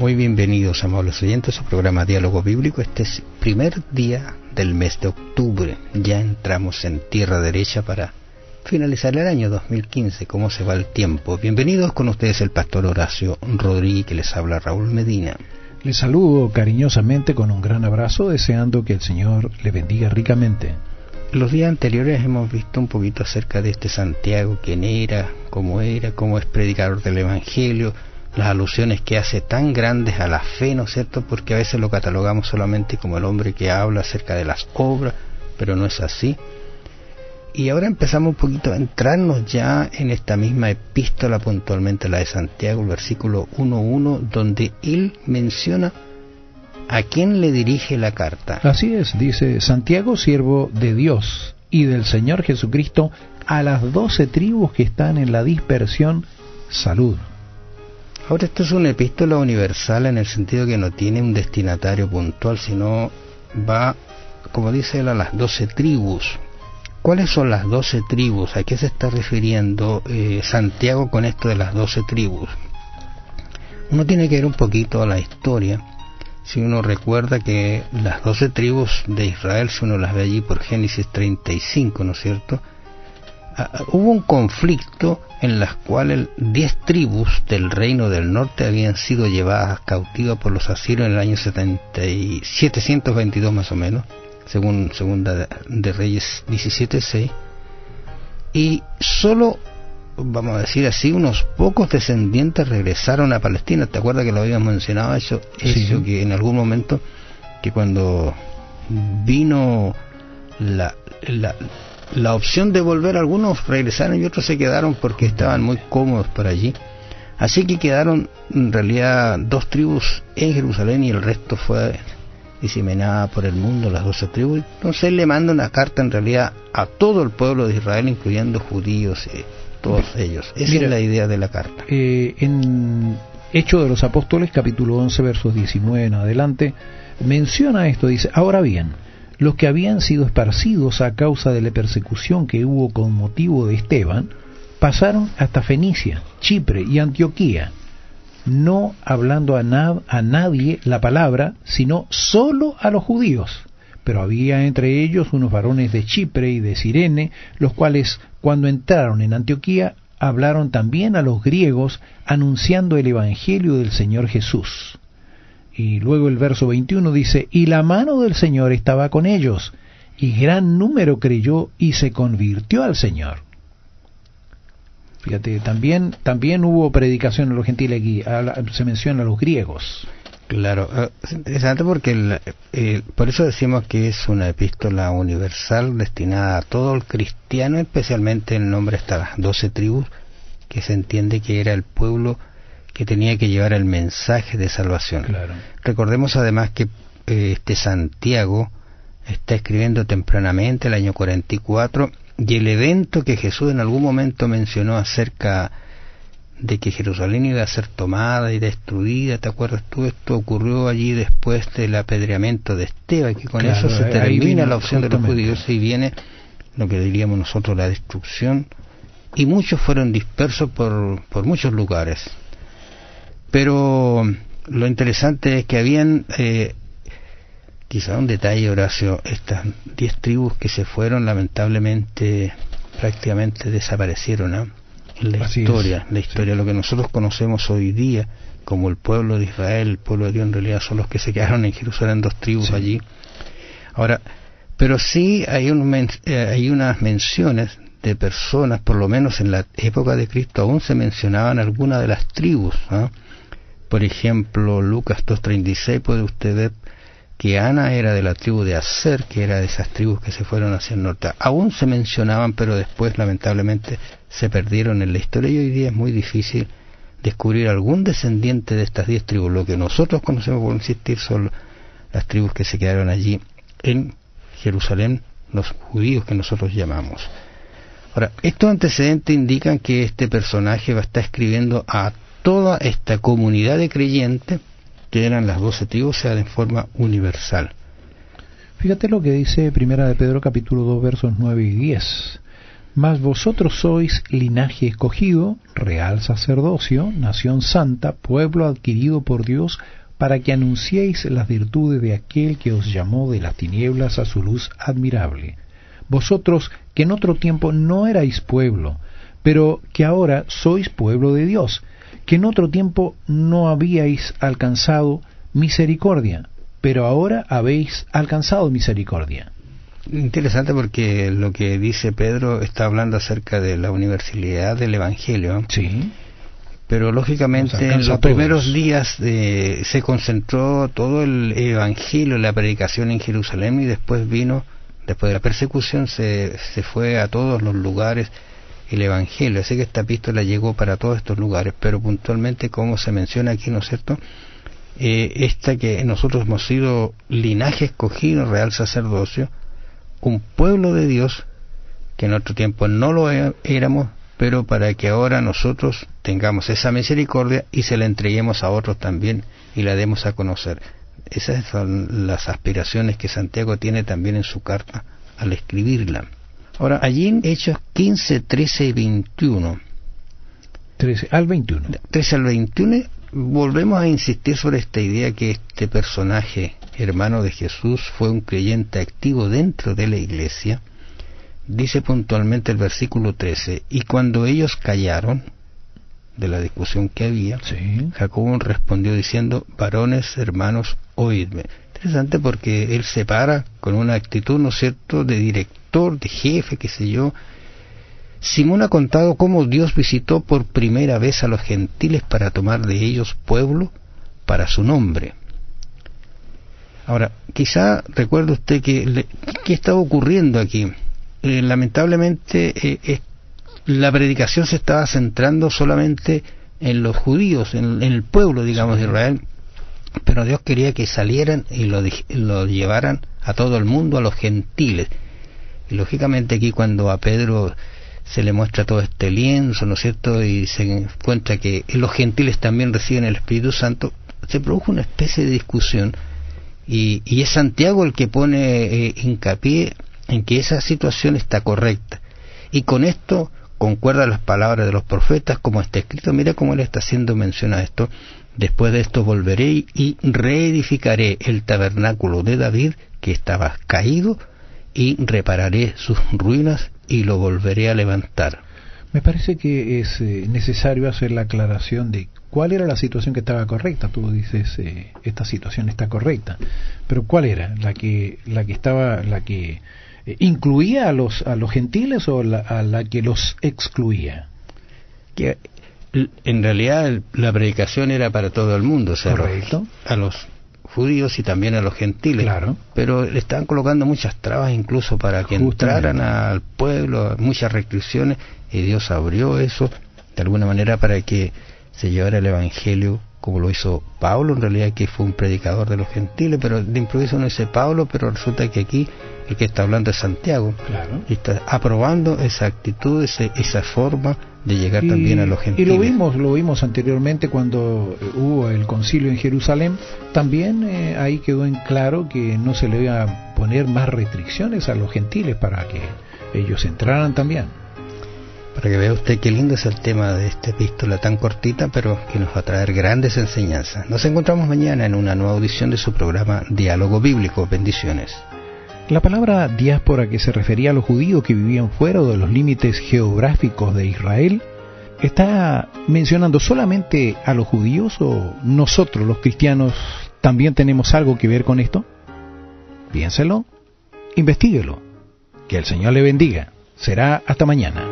Muy bienvenidos, amables oyentes, a su programa Diálogo Bíblico. Este es el primer día del mes de octubre. Ya entramos en tierra derecha para finalizar el año 2015. ¿Cómo se va el tiempo? Bienvenidos, con ustedes el pastor Horacio Rodríguez, que les habla Raúl Medina. Les saludo cariñosamente con un gran abrazo, deseando que el Señor le bendiga ricamente. Los días anteriores hemos visto un poquito acerca de este Santiago, quién era, cómo es predicador del Evangelio, las alusiones que hace tan grandes a la fe, ¿no es cierto? Porque a veces lo catalogamos solamente como el hombre que habla acerca de las obras, pero no es así. Y ahora empezamos un poquito a entrarnos ya en esta misma epístola, puntualmente la de Santiago, el versículo 1:1, donde él menciona a quién le dirige la carta. Así es, dice: Santiago, siervo de Dios y del Señor Jesucristo, a las 12 tribus que están en la dispersión, salud. Ahora, esto es una epístola universal en el sentido que no tiene un destinatario puntual, sino va, como dice él, a las 12 tribus. ¿Cuáles son las 12 tribus? ¿A qué se está refiriendo Santiago con esto de las 12 tribus? Uno tiene que ver un poquito a la historia. Si uno recuerda que las 12 tribus de Israel, si uno las ve allí por Génesis 35, ¿no es cierto? Hubo un conflicto en las cuales 10 tribus del reino del norte habían sido llevadas cautivas por los asirios en el año 722 más o menos, según Segunda de Reyes 17:6, y solo, vamos a decir así, unos pocos descendientes regresaron a Palestina. ¿Te acuerdas que lo habíamos mencionado eso? Sí. Que en algún momento, que cuando vino la opción de volver, algunos regresaron y otros se quedaron porque estaban muy cómodos por allí. Así que quedaron en realidad 2 tribus en Jerusalén y el resto fue diseminada por el mundo, las 12 tribus. Entonces él le manda una carta en realidad a todo el pueblo de Israel, incluyendo judíos, todos ellos. Esa es la idea de la carta. En Hechos de los Apóstoles, capítulo 11, versos 19 en adelante, menciona esto, dice: ahora bien, los que habían sido esparcidos a causa de la persecución que hubo con motivo de Esteban, pasaron hasta Fenicia, Chipre y Antioquía, no hablando a nadie la palabra, sino solo a los judíos. Pero había entre ellos unos varones de Chipre y de Cirene, los cuales, cuando entraron en Antioquía, hablaron también a los griegos, anunciando el Evangelio del Señor Jesús. Y luego el verso 21 dice: y la mano del Señor estaba con ellos, y gran número creyó y se convirtió al Señor. Fíjate, también hubo predicación a los gentiles aquí, se menciona a los griegos. Claro, es interesante porque por eso decimos que es una epístola universal destinada a todo el cristiano, especialmente el nombre está las 12 tribus, que se entiende que era el pueblo que tenía que llevar el mensaje de salvación. Claro. Recordemos además que este Santiago está escribiendo tempranamente, el año 44, y el evento que Jesús en algún momento mencionó acerca de que Jerusalén iba a ser tomada y destruida, ¿te acuerdas tú? Esto ocurrió allí después del apedreamiento de Esteban, que con eso se termina la opción de los judíos y viene lo que diríamos nosotros la destrucción, y muchos fueron dispersos por muchos lugares. Pero lo interesante es que habían, quizá un detalle, Horacio, estas 10 tribus que se fueron, lamentablemente, prácticamente desaparecieron, ¿no? En la historia, lo que nosotros conocemos hoy día como el pueblo de Israel, el pueblo de Dios, en realidad son los que se quedaron en Jerusalén, 2 tribus allí. Ahora, pero sí hay unas menciones de personas, por lo menos en la época de Cristo aún se mencionaban algunas de las tribus, ¿no? Por ejemplo, Lucas 2:36, puede usted ver que Ana era de la tribu de Aser, que era de esas tribus que se fueron hacia el norte. Aún se mencionaban, pero después lamentablemente se perdieron en la historia, y hoy día es muy difícil descubrir algún descendiente de estas 10 tribus. Lo que nosotros conocemos, por insistir, son las tribus que se quedaron allí en Jerusalén, los judíos que nosotros llamamos. Ahora, estos antecedentes indican que este personaje va a estar escribiendo a toda esta comunidad de creyentes que eran las 12 tribus, o sea, de forma universal. Fíjate lo que dice Primera de Pedro capítulo 2 versos 9 y 10. Mas vosotros sois linaje escogido, real sacerdocio, nación santa, pueblo adquirido por Dios, para que anunciéis las virtudes de aquel que os llamó de las tinieblas a su luz admirable. Vosotros que en otro tiempo no erais pueblo, pero que ahora sois pueblo de Dios, que en otro tiempo no habíais alcanzado misericordia, pero ahora habéis alcanzado misericordia. Interesante, porque lo que dice Pedro está hablando acerca de la universalidad del Evangelio. Sí. Pero lógicamente en los primeros días se concentró todo el Evangelio, la predicación en Jerusalén, y después después de la persecución, se fue a todos los lugares el Evangelio. Así que esta epístola llegó para todos estos lugares, pero puntualmente, como se menciona aquí, ¿no es cierto?, esta que nosotros hemos sido linaje escogido, real sacerdocio, un pueblo de Dios, que en otro tiempo no lo éramos, pero para que ahora nosotros tengamos esa misericordia y se la entreguemos a otros también y la demos a conocer. Esas son las aspiraciones que Santiago tiene también en su carta al escribirla. Ahora, allí en Hechos 15, 13 y 21. 13 al 21. 13 al 21, volvemos a insistir sobre esta idea que este personaje, hermano de Jesús, fue un creyente activo dentro de la iglesia. Dice puntualmente el versículo 13, y cuando ellos callaron de la discusión que había, sí, Jacobo respondió diciendo, varones, hermanos, oídme. Interesante, porque él se para con una actitud, ¿no es cierto?, de director, de jefe, qué sé yo. Simón ha contado cómo Dios visitó por primera vez a los gentiles para tomar de ellos pueblo para su nombre. Ahora, quizá recuerde usted que ¿qué estaba ocurriendo aquí? Lamentablemente la predicación se estaba centrando solamente en los judíos, en el pueblo, digamos, de Israel, pero Dios quería que salieran y lo llevaran a todo el mundo, a los gentiles. Y lógicamente aquí, cuando a Pedro se le muestra todo este lienzo, ¿no es cierto?, y se encuentra que los gentiles también reciben el Espíritu Santo, se produjo una especie de discusión, y es Santiago el que pone hincapié en que esa situación está correcta, y con esto concuerda las palabras de los profetas, como está escrito. Mira cómo él está haciendo mención a esto: después de esto volveré y reedificaré el tabernáculo de David que estaba caído, y repararé sus ruinas y lo volveré a levantar. Me parece que es necesario hacer la aclaración de cuál era la situación que estaba correcta. Tú dices, esta situación está correcta, pero ¿cuál era? ¿La que incluía a los gentiles o a la que los excluía? Que en realidad la predicación era para todo el mundo, o sea, correcto, a los judíos y también a los gentiles, claro, pero le estaban colocando muchas trabas incluso para que entraran al pueblo, muchas restricciones, y Dios abrió eso de alguna manera para que se llevara el Evangelio, como lo hizo Pablo, en realidad, que fue un predicador de los gentiles, pero de improviso no dice Pablo, pero resulta que aquí el que está hablando es Santiago, claro, y está aprobando esa actitud, esa forma de llegar también a los gentiles. Y lo vimos anteriormente cuando hubo el concilio en Jerusalén. También ahí quedó en claro que no se le iba a poner más restricciones a los gentiles para que ellos entraran también. Para que vea usted qué lindo es el tema de esta epístola tan cortita, pero que nos va a traer grandes enseñanzas. Nos encontramos mañana en una nueva audición de su programa Diálogo Bíblico. Bendiciones. La palabra diáspora, que se refería a los judíos que vivían fuera de los límites geográficos de Israel, ¿está mencionando solamente a los judíos, o nosotros los cristianos también tenemos algo que ver con esto? Piénselo, investíguelo. Que el Señor le bendiga. Será hasta mañana.